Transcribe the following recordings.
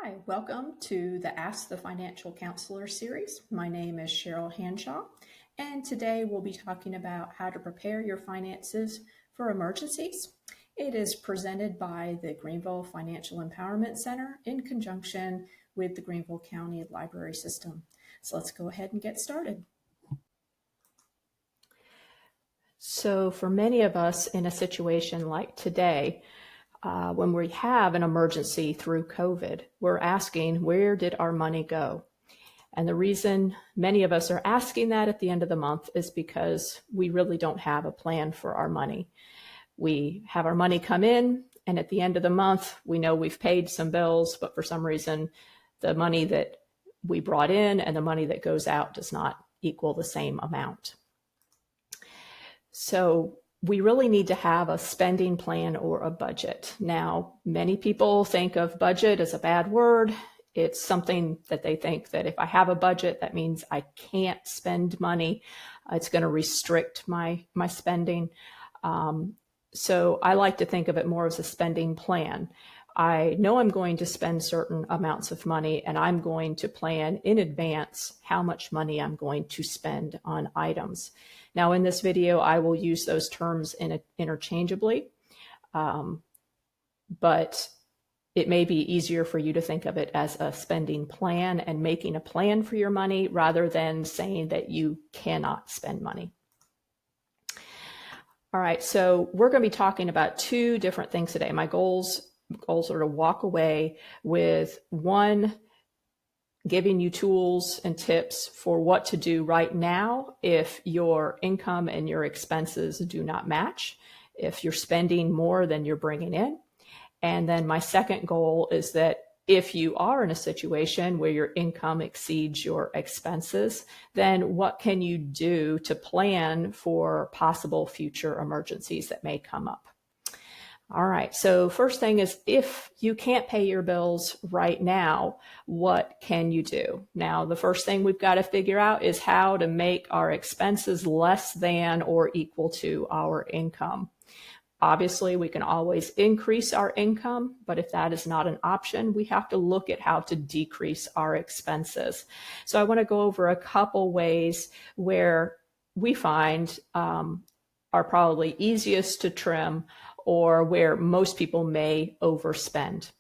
Hi, welcome to the Ask the Financial Counselor series. My name is Sheryl Hanshaw, and today we'll be talking about how to prepare your finances for emergencies. It is presented by the Greenville Financial Empowerment Center in conjunction with the Greenville County Library System. So let's go ahead and get started. So for many of us in a situation like today, when we have an emergency through COVID, we're asking, where did our money go? And the reason many of us are asking that at the end of the month is because we really don't have a plan for our money. We have our money come in, and at the end of the month, we know we've paid some bills, but for some reason, the money that we brought in and the money that goes out does not equal the same amount. So we really need to have a spending plan or a budget. Now, many people think of budget as a bad word. It's something that they think that if I have a budget, that means I can't spend money. It's going to restrict my spending. So I like to think of it more as a spending plan. I know I'm going to spend certain amounts of money, and I'm going to plan in advance how much money I'm going to spend on items. Now, in this video, I will use those terms interchangeably, but it may be easier for you to think of it as a spending plan and making a plan for your money rather than saying that you cannot spend money. All right, so we're going to be talking about two different things today. My goals are to walk away with one, giving you tools and tips for what to do right now if your income and your expenses do not match, if you're spending more than you're bringing in. And then my second goal is that if you are in a situation where your income exceeds your expenses, then what can you do to plan for possible future emergencies that may come up? All right, so first thing is, if you can't pay your bills right now, what can you do? Now, the first thing we've got to figure out is how to make our expenses less than or equal to our income. Obviously, we can always increase our income, but if that is not an option, we have to look at how to decrease our expenses. So I want to go over a couple ways where we find are probably easiest to trim or where most people may overspend.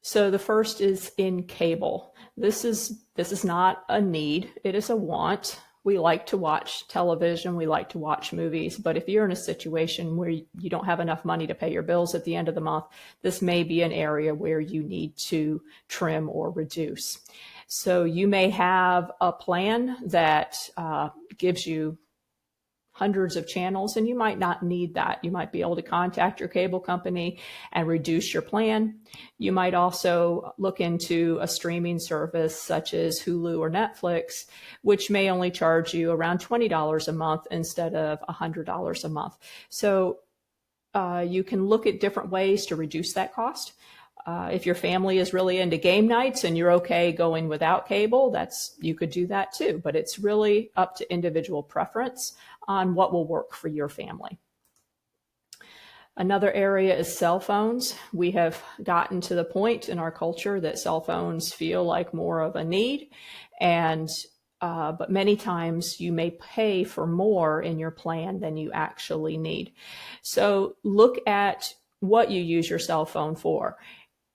So the first is in cable. This is not a need, it is a want. We like to watch television, we like to watch movies, but if you're in a situation where you don't have enough money to pay your bills at the end of the month, this may be an area where you need to trim or reduce. So you may have a plan that gives you hundreds of channels, and you might not need that. You might be able to contact your cable company and reduce your plan. You might also look into a streaming service such as Hulu or Netflix, which may only charge you around $20 a month instead of $100 a month. So you can look at different ways to reduce that cost. If your family is really into game nights and you're okay going without cable, you could do that too, but it's really up to individual preference on what will work for your family. Another area is cell phones. We have gotten to the point in our culture that cell phones feel like more of a need, but many times you may pay for more in your plan than you actually need. So look at what you use your cell phone for.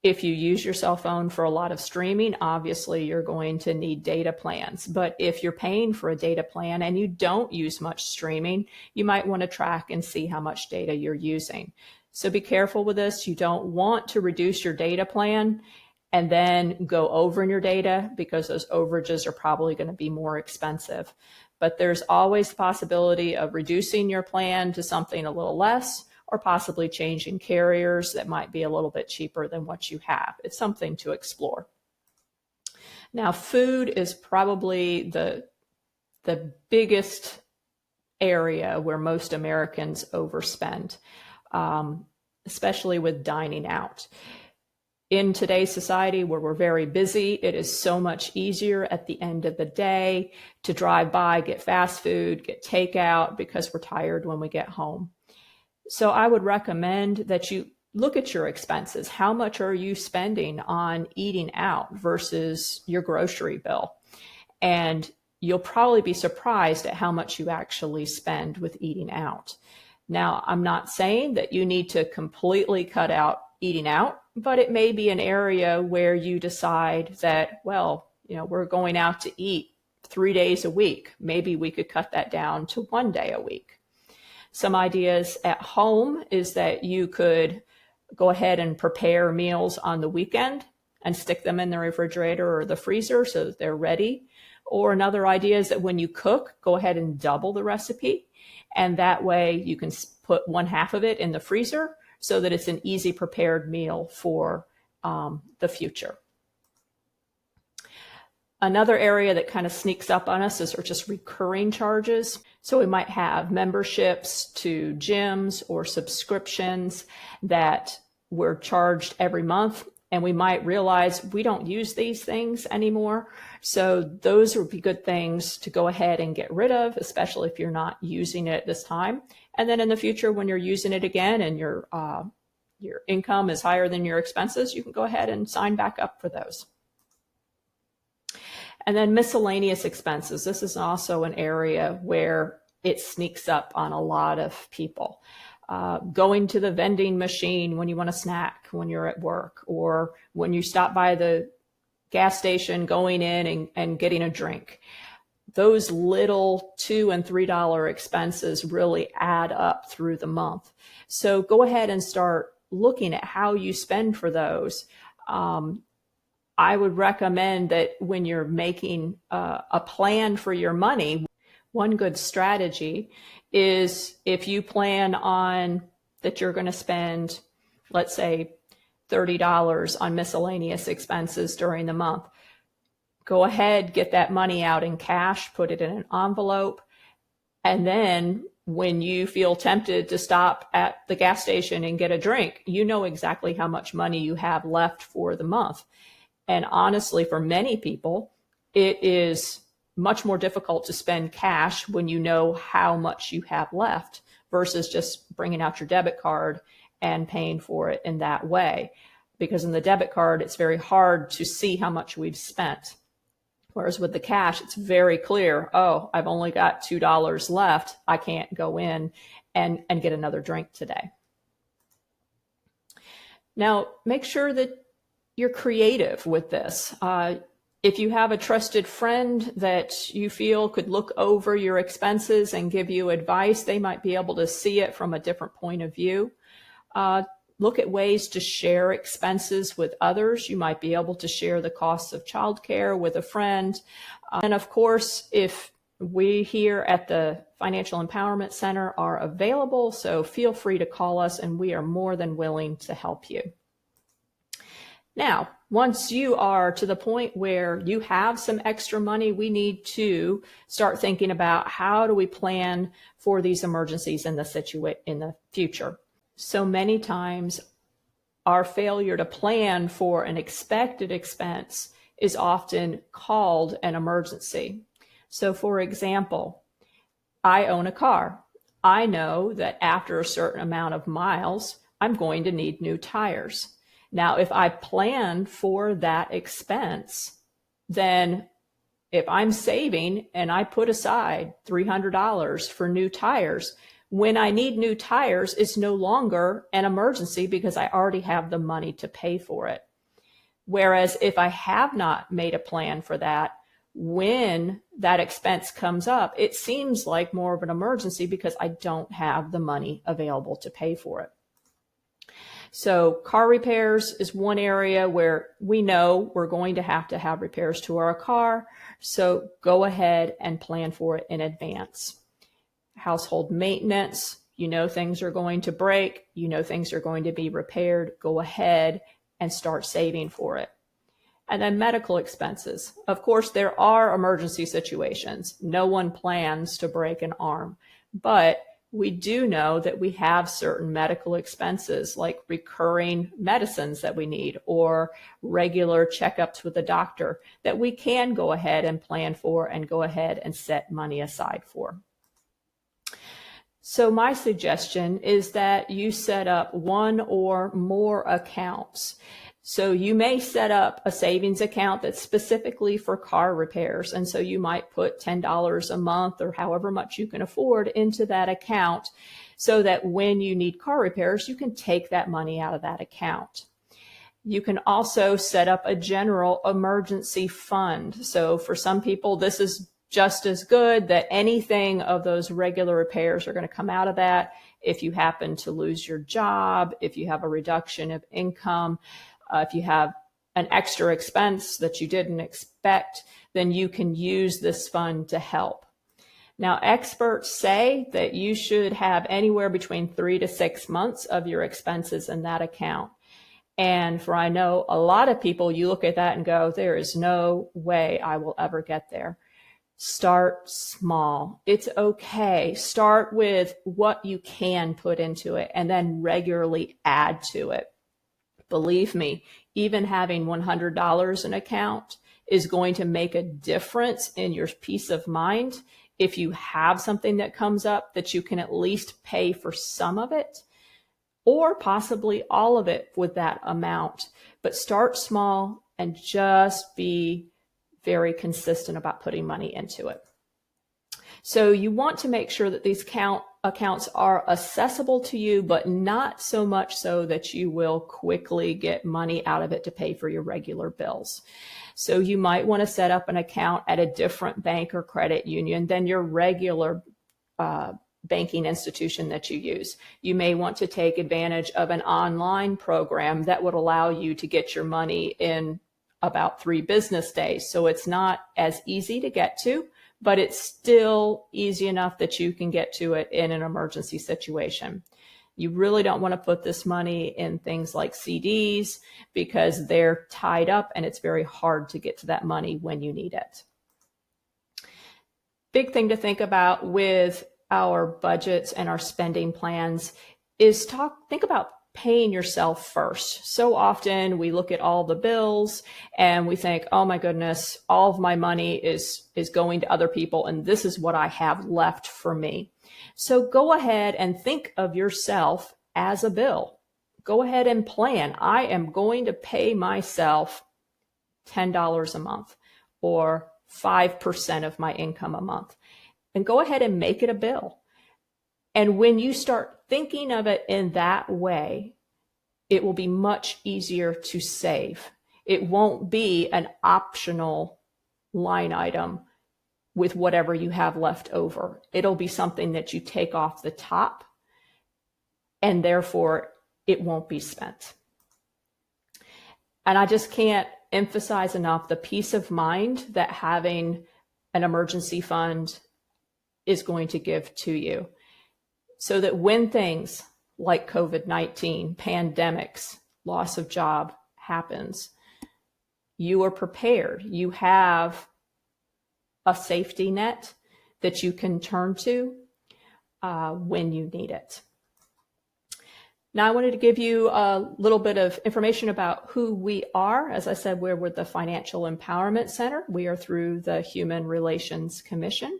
If you use your cell phone for a lot of streaming, obviously you're going to need data plans. But if you're paying for a data plan and you don't use much streaming, you might want to track and see how much data you're using. So be careful with this. You don't want to reduce your data plan and then go over in your data, because those overages are probably going to be more expensive. But there's always the possibility of reducing your plan to something a little less, or possibly changing carriers that might be a little bit cheaper than what you have. It's something to explore. Now, food is probably the biggest area where most Americans overspend, especially with dining out. In today's society where we're very busy, it is so much easier at the end of the day to drive by, get fast food, get takeout, because we're tired when we get home. So I would recommend that you look at your expenses. How much are you spending on eating out versus your grocery bill? And you'll probably be surprised at how much you actually spend with eating out. Now, I'm not saying that you need to completely cut out eating out, but it may be an area where you decide that, well, we're going out to eat 3 days a week. Maybe we could cut that down to 1 day a week. Some ideas at home is that you could go ahead and prepare meals on the weekend and stick them in the refrigerator or the freezer so that they're ready. Or another idea is that when you cook, go ahead and double the recipe. And that way you can put 1/2 of it in the freezer so that it's an easy prepared meal for the future. Another area that kind of sneaks up on us is just recurring charges. So we might have memberships to gyms or subscriptions that we're charged every month, and we might realize we don't use these things anymore. So those would be good things to go ahead and get rid of, especially if you're not using it at this time. And then in the future, when you're using it again and your income is higher than your expenses, you can go ahead and sign back up for those. And then miscellaneous expenses. This is also an area where it sneaks up on a lot of people. Going to the vending machine when you want a snack when you're at work, or when you stop by the gas station, going in and getting a drink. Those little $2 and $3 expenses really add up through the month. So go ahead and start looking at how you spend for those. I would recommend that when you're making a plan for your money, one good strategy is if you plan on that you're going to spend, let's say, $30 on miscellaneous expenses during the month, go ahead, get that money out in cash, put it in an envelope, and then when you feel tempted to stop at the gas station and get a drink, you know exactly how much money you have left for the month. And honestly, for many people, it is much more difficult to spend cash when you know how much you have left versus just bringing out your debit card and paying for it in that way. Because in the debit card, it's very hard to see how much we've spent. Whereas with the cash, it's very clear, oh, I've only got $2 left. I can't go in and get another drink today. Now, make sure that you're creative with this. If you have a trusted friend that you feel could look over your expenses and give you advice, they might be able to see it from a different point of view. Look at ways to share expenses with others. You might be able to share the costs of childcare with a friend. And of course, if we here at the Financial Empowerment Center are available, so feel free to call us and we are more than willing to help you. Now, once you are to the point where you have some extra money, we need to start thinking about how do we plan for these emergencies in the future. So many times, our failure to plan for an expected expense is often called an emergency. So for example, I own a car. I know that after a certain amount of miles, I'm going to need new tires. Now, if I plan for that expense, then if I'm saving and I put aside $300 for new tires, when I need new tires, it's no longer an emergency because I already have the money to pay for it. Whereas if I have not made a plan for that, when that expense comes up, it seems like more of an emergency because I don't have the money available to pay for it. So car repairs is one area where we know we're going to have repairs to our car. So go ahead and plan for it in advance. Household maintenance, you know things are going to break, you know things are going to be repaired, go ahead and start saving for it. And then medical expenses. Of course, there are emergency situations. No one plans to break an arm, but we do know that we have certain medical expenses like recurring medicines that we need or regular checkups with a doctor that we can go ahead and plan for and go ahead and set money aside for. So my suggestion is that you set up one or more accounts. So you may set up a savings account that's specifically for car repairs. And so you might put $10 a month or however much you can afford into that account so that when you need car repairs, you can take that money out of that account. You can also set up a general emergency fund. So for some people, this is just as good, that anything of those regular repairs are going to come out of that. If you happen to lose your job, if you have a reduction of income, if you have an extra expense that you didn't expect, then you can use this fund to help. Now, experts say that you should have anywhere between 3 to 6 months of your expenses in that account. And for I know a lot of people, you look at that and go, there is no way I will ever get there. Start small. It's okay. Start with what you can put into it and then regularly add to it. Believe me, even having $100 in account is going to make a difference in your peace of mind if you have something that comes up that you can at least pay for some of it or possibly all of it with that amount. But start small and just be very consistent about putting money into it. So you want to make sure that these accounts are accessible to you, but not so much so that you will quickly get money out of it to pay for your regular bills. So you might want to set up an account at a different bank or credit union than your regular banking institution that you use. You may want to take advantage of an online program that would allow you to get your money in about 3 business days. So it's not as easy to get to, but it's still easy enough that you can get to it in an emergency situation. You really don't want to put this money in things like CDs because they're tied up and it's very hard to get to that money when you need it. Big thing to think about with our budgets and our spending plans is think about paying yourself first. So often we look at all the bills and we think, oh my goodness, all of my money is going to other people and this is what I have left for me. So go ahead and think of yourself as a bill. Go ahead and plan. I am going to pay myself $10 a month or 5% of my income a month. And go ahead and make it a bill. And when you start thinking of it in that way, it will be much easier to save. It won't be an optional line item with whatever you have left over. It'll be something that you take off the top, and therefore it won't be spent. And I just can't emphasize enough the peace of mind that having an emergency fund is going to give to you. So that when things like COVID-19, pandemics, loss of job happens, you are prepared. You have a safety net that you can turn to when you need it. Now, I wanted to give you a little bit of information about who we are. As I said, we're with the Financial Empowerment Center. We are through the Human Relations Commission.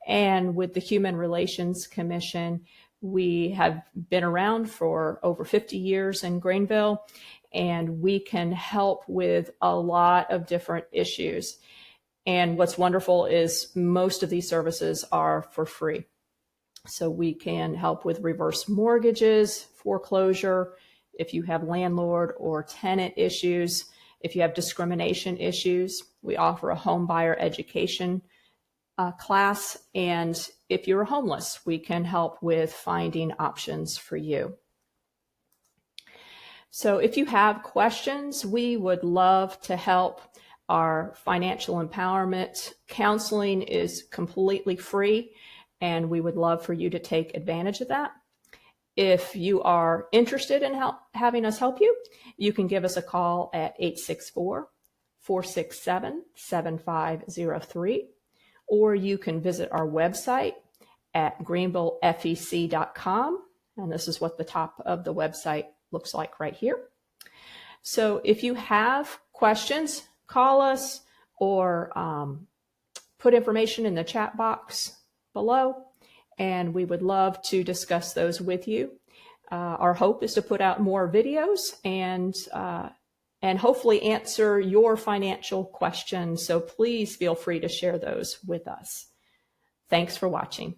And with the Human Relations Commission, we have been around for over 50 years in Greenville, and we can help with a lot of different issues. And what's wonderful is most of these services are for free. So we can help with reverse mortgages, foreclosure, if you have landlord or tenant issues, if you have discrimination issues. We offer a home buyer education class, and if you're homeless, we can help with finding options for you. So if you have questions, we would love to help. Our financial empowerment counseling is completely free, and we would love for you to take advantage of that. If you are interested in having us help you, you can give us a call at 864-467-7503. Or you can visit our website at greenvillefec.com. And this is what the top of the website looks like right here. So if you have questions, call us or put information in the chat box below, and we would love to discuss those with you. Our hope is to put out more videos and hopefully answer your financial questions. So please feel free to share those with us. Thanks for watching.